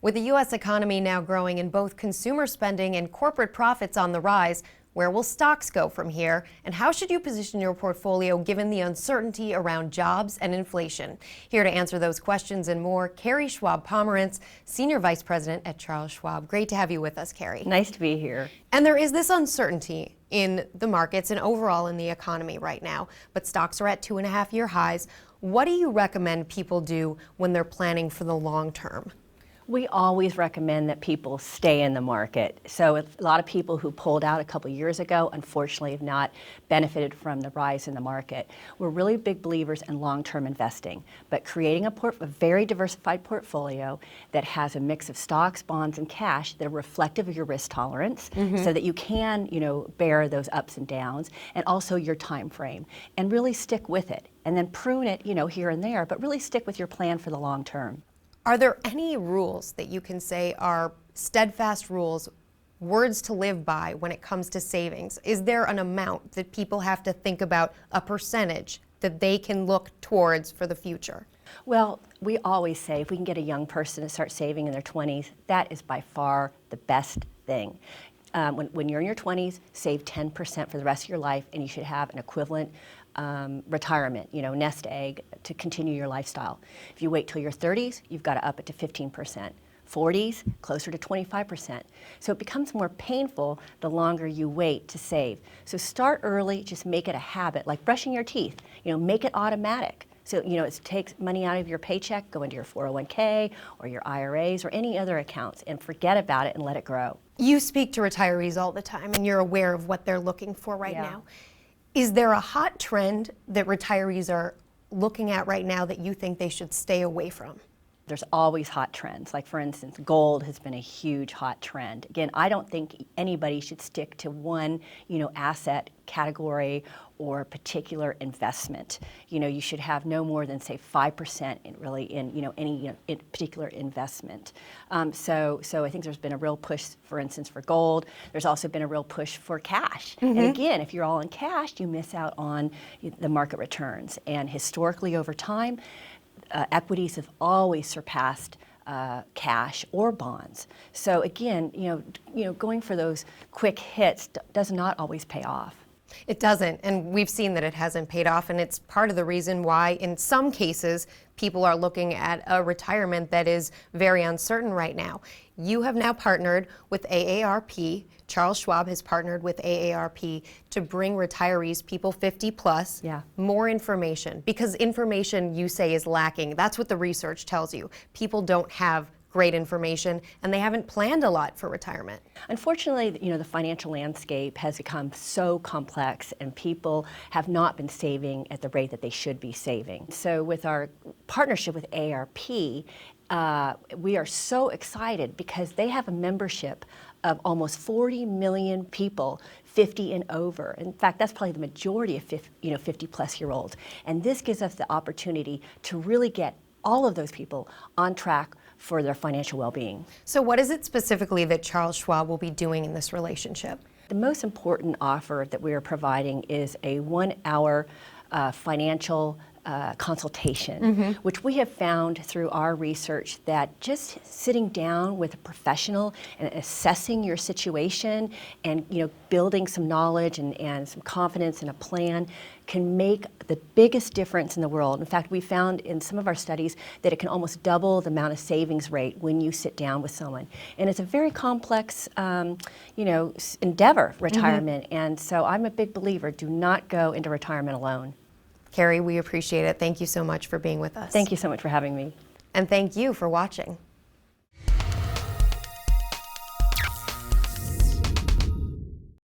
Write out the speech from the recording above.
With the U.S. economy now growing and both consumer spending and corporate profits on the rise, where will stocks go from here? And how should you position your portfolio given the uncertainty around jobs and inflation? Here to answer those questions and more, Carrie Schwab-Pomerantz, Senior Vice President at Charles Schwab. Great to have you with us, Carrie. Nice to be here. And there is this uncertainty in the markets and overall in the economy right now, but stocks are at 2.5-year highs. What do you recommend people do when they're planning for the long term? We always recommend that people stay in the market. So a lot of people who pulled out a couple years ago, unfortunately, have not benefited from the rise in the market. We're really big believers in long-term investing, but creating a very diversified portfolio that has a mix of stocks, bonds, and cash that are reflective of your risk tolerance, so that you can, bear those ups and downs, and also your time frame, and really stick with it. And then prune it, here and there, but really stick with your plan for the long term. Are there any rules that you can say are steadfast rules, words to live by when it comes to savings? Is there an amount that people have to think about, a percentage that they can look towards for the future? Well, we always say if we can get a young person to start saving in their 20s, that is by far the best thing. When you're in your 20s, save 10% for the rest of your life, and you should have an equivalent retirement, nest egg to continue your lifestyle. If you wait till your 30s, you've got to up it to 15%. 40s, closer to 25%. So it becomes more painful the longer you wait to save. So start early, just make it a habit, like brushing your teeth. Make it automatic. So, it takes money out of your paycheck, go into your 401k or your IRAs or any other accounts, and forget about it and let it grow. You speak to retirees all the time, and you're aware of what they're looking for right now. Is there a hot trend that retirees are looking at right now that you think they should stay away from? There's always hot trends. Like, for instance, gold has been a huge hot trend. Again, I don't think anybody should stick to one, asset category or particular investment. You should have no more than, say, 5% in any particular investment. So I think there's been a real push, for instance, for gold. There's also been a real push for cash. And again, if you're all in cash, you miss out on the market returns. And historically, over time, equities have always surpassed cash or bonds. So again, going for those quick hits does not always pay off. It doesn't, and we've seen that it hasn't paid off, and it's part of the reason why, in some cases, people are looking at a retirement that is very uncertain right now. You have now partnered with AARP. Charles Schwab has partnered with AARP to bring retirees, people 50 plus, more information, because information, you say, is lacking. That's what the research tells you. People don't have great information, and they haven't planned a lot for retirement. Unfortunately, the financial landscape has become so complex, and people have not been saving at the rate that they should be saving. So with our partnership with AARP, we are so excited because they have a membership of almost 40 million people 50 and over. In fact, that's probably the majority of 50 plus year olds. And this gives us the opportunity to really get all of those people on track for their financial well-being. So what is it specifically that Charles Schwab will be doing in this relationship? The most important offer that we are providing is a 1-hour financial consultation, which we have found through our research that just sitting down with a professional and assessing your situation and building some knowledge and some confidence in a plan can make the biggest difference in the world. In fact, we found in some of our studies that it can almost double the amount of savings rate when you sit down with someone. And it's a very complex, endeavor, retirement. And so I'm a big believer, do not go into retirement alone. Carrie, we appreciate it. Thank you so much for being with us. Thank you so much for having me. And thank you for watching.